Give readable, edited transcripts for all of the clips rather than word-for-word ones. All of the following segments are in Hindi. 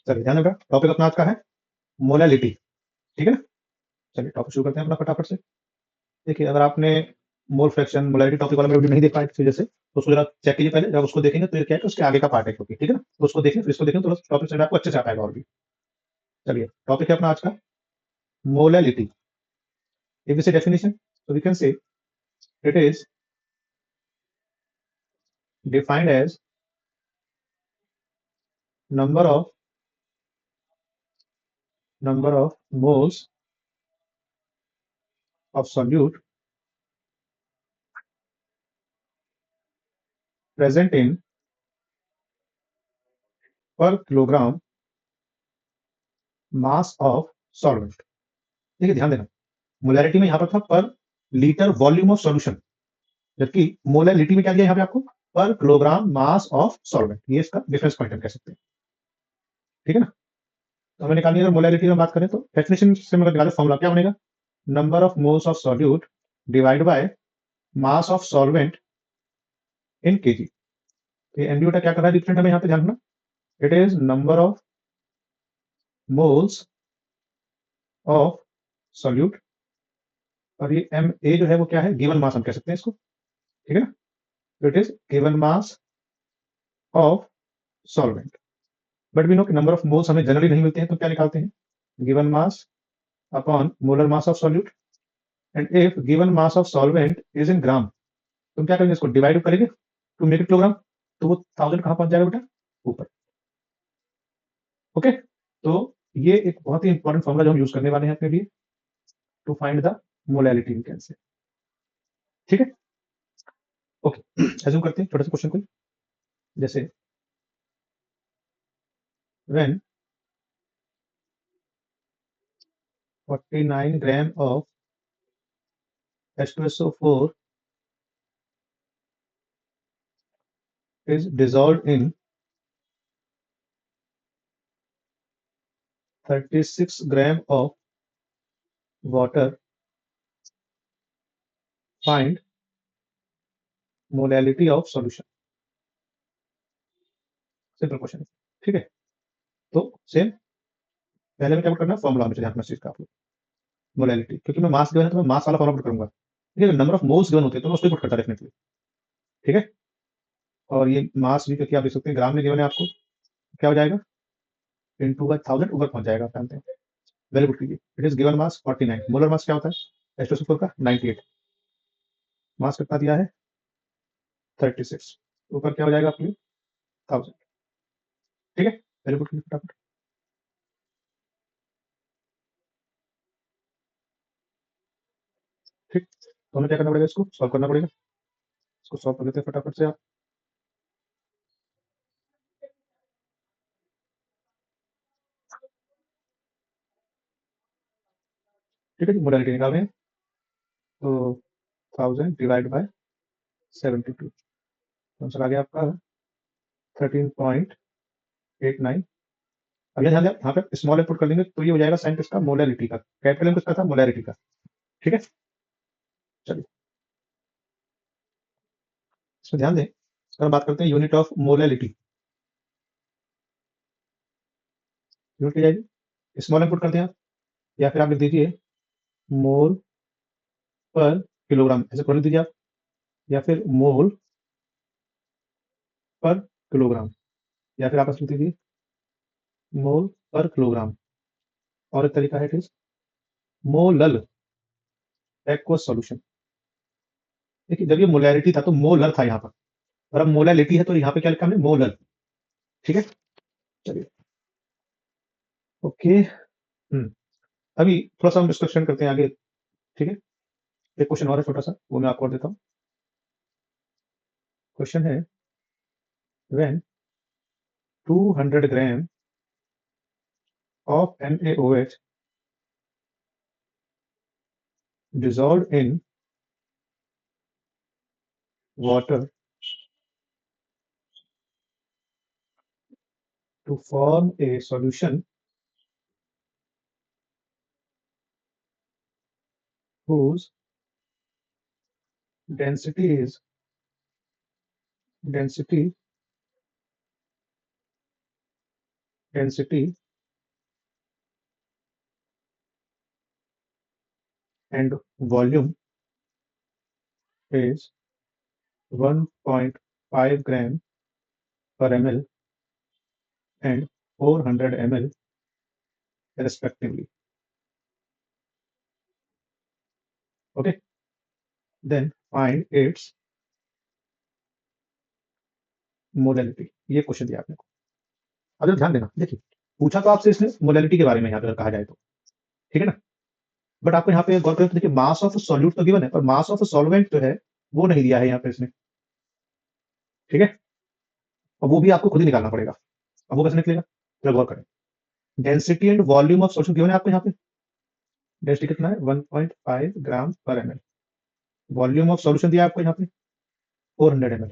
चलिए ध्यान रखना, टॉपिक अपना आज का है मोलैलिटी। ठीक है ना? चलिए टॉपिक शुरू करते हैं अपना फटाफट से। देखिए, अगर आपने मोल फ्रैक्शन मोलैलिटी टॉपिक वाला वीडियो नहीं देख पाए किसी वजह से, तो उसको जरा चेक कीजिए पहले। जब उसको देखेंगे तो ये क्या है कि उसके आगे का पार्ट है, क्योंकि ठीक है ना, तो उसको देखें, फिर इसको देखें, तो टॉपिक से आपको अच्छे से आ पाएगा और भी। चलिए, टॉपिक है अपना आज का molality. if we say definition, so we can say it is defined as number of moles of solute present in per kilogram mass of solvent। देखिए ध्यान देना, मोलैरिटी में यहाँ पर था पर लीटर वॉल्यूम ऑफ सॉल्यूशन, जबकि मोलैलिटी में क्या दिया यहाँ पे आपको, पर किलोग्राम मास ऑफ सॉल्वेंट। ये इसका डिफरेंस पॉइंट हम कह सकते हैं। ठीक है ना? तो हमें निकालनी है, अगर मोलैलिटी में बात करें तो डेफिनेशन से मगर निकाले, फॉर्मूला क्या बनेगा, number of moles of solute divide by mass of solvent in KG. तो ये एनडीओ क्या कर रहा है डिफरेंट, हमें यहाँ पे ध्यान रखना, it is number of moles of solute, और ये एम ए जो है वो क्या है, गिवन मास हम कह सकते हैं इसको। ठीक है ना? तो it is given mass of solvent. But we know कि नंबर ऑफ मोल्स हमें जनरली नहीं मिलते हैं, तो क्या निकालते हैं, given mass upon molar mass of solute. And if given mass of solvent is in gram, तो हम क्या करेंगे, इसको डिवाइड करेंगे टू मेक इट किलोग्राम, तो वो 1000 कहां पहुंच जाएगा बेटा, ऊपर। ओके, तो ये एक बहुत ही इंपॉर्टेंट फॉर्मूला जो हम यूज करने वाले हैं अपने लिए to find the molality we can say. ठीक है, ओके। एज्यूम करते हैं छोटे से क्वेश्चन को, जैसे when 49 gram of H2SO4 is dissolved in 36 gram of water, find molality of solution. Simple question है। ठीक है, तो सेम पहले में क्या करना है, फॉर्मूला हमेशा ध्यान रखना इस चीज का आप लोग, मोलैलिटी, क्योंकि मैं मास गिवन है तो मैं मास वाला फॉर्मूला पुट करूंगा। ठीक है, नंबर ऑफ मोल्स गिवन होते हैं तो मैं उसको पुट करता डेफिनेटली। ठीक है, और ये मास भी क्योंकि आप देख सकते हैं ग्राम में गिवन है आपको, क्या हो जाएगा, इनटू बाय 1000 ऊपर पहुंच जाएगा, आप जानते हैं। वैल्यू पुट कीजिए, it is given mass 49, molar mass क्या होता है H2SO4 का 98, मास कितना दिया है 36, ऊपर क्या हो जाएगा आपके लिए 1000। ठीक है, वैल्यू पुट कीजिए फटाफट। ठीक, तो हमें क्या करना पड़ेगा, इसको सॉल्व करना पड़ेगा। इसको सॉल्व कर लेते हैं फटाफट से आप। ठीक है जी, मोडालिटी निकाल रहे हैं, तो 1000 डिवाइड बाय 72, आंसर आ गया आपका 13.89। अब ये ध्यान दें, यहाँ पे स्मॉल इनपुट कर देंगे तो ये हो जाएगा साइन किसका, मोलैलिटी का। कैपिटल किसका था, मोलैरिटी का। ठीक है, चलिए इसमें ध्यान दें, अगर बात करते हैं यूनिट ऑफ मोलैलिटी, यूनिट क्या जाएगी, स्मॉल इनपुट करते हैं आप, या फिर आप लिख दीजिए मोल पर किलोग्राम, ऐसे कर दीजिए आप, या फिर मोल पर किलोग्राम, या फिर आप ऐसे लिख दीजिए मोल पर किलोग्राम। और एक तरीका है, it is molal aqueous solution. देखिए, जब ये मोलैरिटी था तो मोलर था यहाँ पर, और अब मोलैलिटी है तो यहाँ पे क्या लिखा हमने, मोलर। ठीक है, चलिए ओके। अभी थोड़ा सा हम डिस्कशन करते हैं आगे। ठीक है, एक क्वेश्चन और है छोटा सा, वो मैं आपको और देता हूँ। क्वेश्चन है, when 200 gram of NaOH dissolved in water to form a solution whose density density and volume is 1.5 gram per ml and 400 ml respectively. Okay, then find its molality. ये क्वेश्चन दिया आपने को। अब ध्यान देना, देखिए पूछा तो आपसे इसने मोलैलिटी के बारे में यहाँ पे अगर कहा जाए तो, ठीक है ना? बट आपको यहाँ पे गौर करें तो देखिए मास ऑफ सॉल्यूट तो गिवन है, पर मास ऑफ सॉल्वेंट जो है वो नहीं दिया है यहाँ पे इसने, ठीक है? और वो भी आपको खुद ही निकालना पड़ेगा। अब वो कैसे निकलेगा? जरा गौर करें। Density and volume of solution given है आपको यहाँ पे। डेंसिटी कितना है? 1.5 ग्राम पर ml। वॉल्यूम ऑफ सॉल्यूशन दिया है आपको यहाँ पे 400 ml।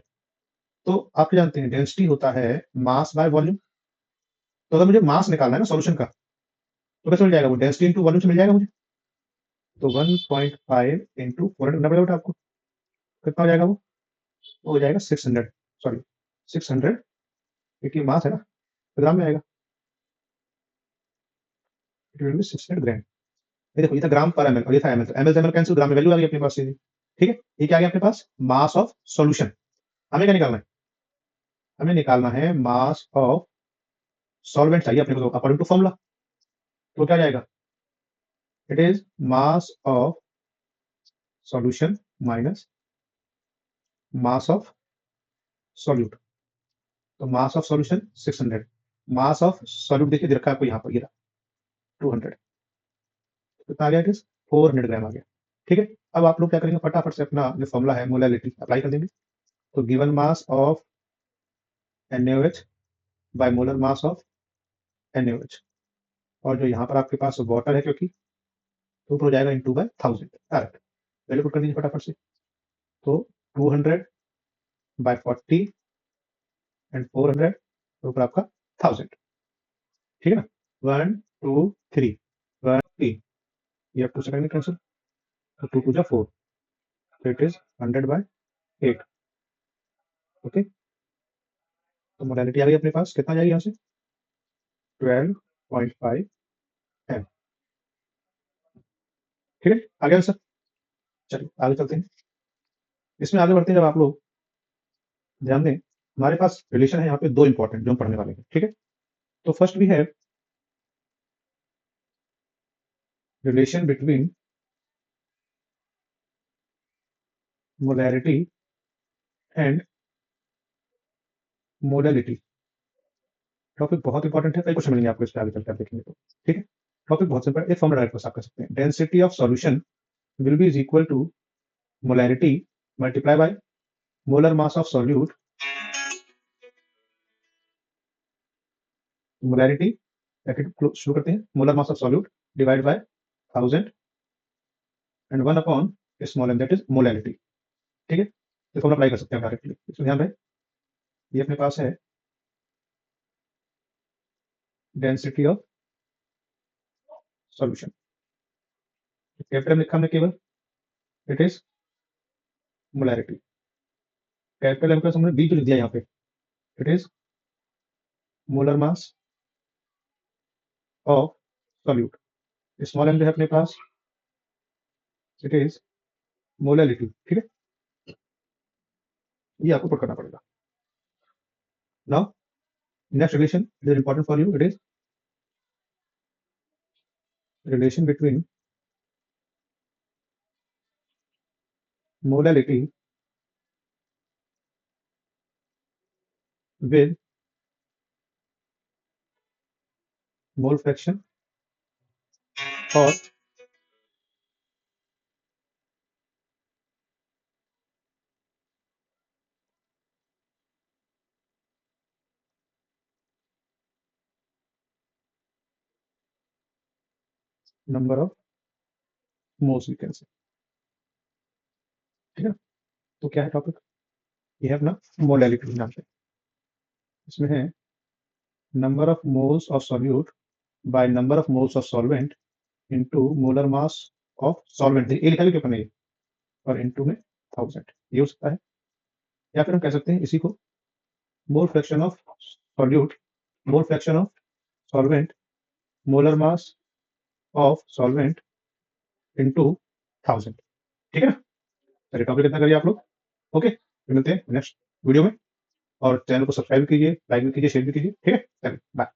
तो आप क्या जानते हैं डेंसिटी होता है मास बाय वॉल्यूम। तो अगर मुझे मास निकालना है ना सॉल्यूशन का, तो कैसे मिल जाएगा? वो डेंसिटी इंटू वॉल्यूम से मिल जाएगा मुझे। तो 1.5 इंटू 400 करना पड़ेगा बेटा आपको। कितना हो जाएगा वो? हो जाएगा 600, सॉरी 600, क्योंकि मास है ना, तो ग्राम में आएगा। इट विल बी 600 ग्राम। ये देखो ये था ग्राम पर एमएल और ये था एमएल, तो एमएल से एमएल कैंसिल, ग्राम में वैल्यू आ गई अपने पास सीधी, ठीक है? ये क्या आ गया अपने पास? मास ऑफ सॉल्यूशन। हमें क्या निकालना है? हमें निकालना है मास ऑफ सॉल्वेंट चाहिए अपने को अकॉर्डिंग टू फॉर्मूला। तो क्या जाएगा? It is mass of solution minus mass of solute. तो mass of solution 600, mass of solute देखिए दे रखा है आपको यहाँ पर, ये 200, कितना आ गया? इट इज 400 ग्राम आ गया, ठीक है? अब आप लोग क्या करेंगे, फटाफट से अपना जो फॉर्मूला है मोलैलिटी अप्लाई कर देंगे। तो given mass of NaOH bye molar mass of NaOH, और जो यहाँ पर आपके पास वाटर है क्योंकि, तो हो जाएगा into by 1000 direct. Value put कर दीजिए फटाफट से। तो 200 बाय 40 एंड 400 तो ऊपर आपका 1000, ठीक है ना? 1 2 3 1 3, ये 2 सेकंड में कैंसिल, तो 2 2 जा 4, so it is 100 by 8। Okay, तो मोलैलिटी आ गई अपने पास, कितना जाएगी यहाँ से? 12.5 m, ठीक है? आ गया सर? चलिए आगे चलते हैं। इसमें आगे बढ़ते हैं, जब आप लोग ध्यान दें, हमारे पास रिलेशन है यहाँ पे दो इंपॉर्टेंट जो हम पढ़ने वाले हैं, ठीक है? तो first we have relation between molarity and molality. Topic बहुत इंपॉर्टेंट है, कई क्वेश्चन मिलेंगे आपको इस पे आगे चलकर देखेंगे तो, ठीक है? टॉपिक बहुत सिंपल है, एक फॉर्मूला डायरेक्ट बस आप कर सकते हैं। Density of solution will be is equal to molarity multiply by molar mass of solute. Molarity bracket शुरू करते हैं, molar mass of solute divide by 1000 and 1 upon small M, that is molality, ठीक है? ये फॉर्मूला अप्लाई कर सकते हैं डायरेक्टली। इसमें ध्यान रहे, ये अपने पास है density of solution, capital M लिखा हमने केवल, it is molarity. Capital M का हमने बी जो लिख दिया यहाँ पे, it is molar mass of solute. Small M जो है अपने पास, इट इज मोलैलिटी, ठीक है? ये आपको पुट करना पड़ेगा। Now next relation is important for you, it is relation between molality with mole fraction or number of moles we can say, ठीक है? तो क्या है टॉपिक? ये है अपना मोलैलिटी नाम से। इसमें है number of moles of solute by number of moles of solvent into molar mass of solvent. A लिखा है अपने, और इनटू में 1000, ये हो सकता है। या फिर हम कह सकते हैं इसी को mole fraction of solute, mole fraction of solvent, molar mass of solvent into 1000। ठीक है ना? चलिए टॉपिक इतना करिए आप लोग। ओके, फिर मिलते हैं नेक्स्ट वीडियो में। और चैनल को सब्सक्राइब कीजिए, लाइक भी कीजिए, शेयर भी कीजिए। ठीक है, चलिए बाय।